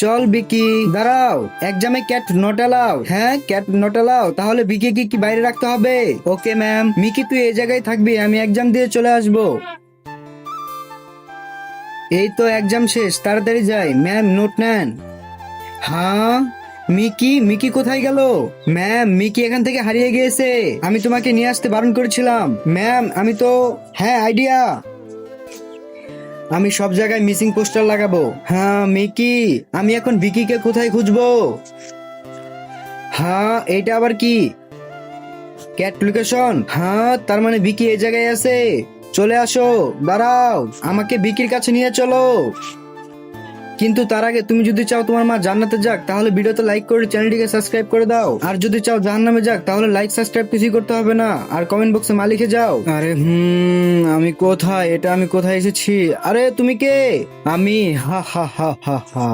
চল বিকি, দাঁড়াও। এক্সামে ক্যাট নট অ্যালাউ। হ্যাঁ, ক্যাট নট অ্যালাউ। তাহলে বিকি কি বাইরে রাখতে হবে? Okay ma'am. মিকি তুই এই জায়গায় থাকবি, আমি এক্সাম দিয়ে চলে আসবো। এই তো এক্সাম শেষ, তাড়াতাড়ি যাই। ম্যাম নোট নেন। হ্যাঁ, মিকি মিকি কোথায় গেল? ম্যাম মিকি এখান থেকে হারিয়ে গিয়েছে, আমি তোমাকে নিয়ে আসতে বারণ করেছিলাম। ম্যাম আমি তো, হ্যাঁ আইডিয়া, আমি সব জায়গায় মিসিং পোস্টার লাগাবো। হ্যাঁ মিকি, আমি এখন ভিকিকে কোথায় খুঁজবো? হ্যাঁ এইটা আবার কি? Cat location. হ্যাঁ তার মানে ভিকি এই জায়গায় আছে। চলে আসো, দাঁড়াও, আমাকে ভিকির কাছে নিয়ে চলো। কিন্তু তার আগে তুমি যদি চাও তোমার মা জান্নাতে যাক, তাহলে ভিডিওতে লাইক করে চ্যানেলটিকে সাবস্ক্রাইব করে দাও। আর যদি চাও জাহান্নামে যাক, তাহলে লাইক সাবস্ক্রাইব কিছুই করতে হবে না। আর কমেন্ট বক্সে মা লিখে যাও। আরে আমি কোথায়, এটা আমি কোথায় এসেছি? আরে তুমি কে? আমি, হা হা হা হা হা।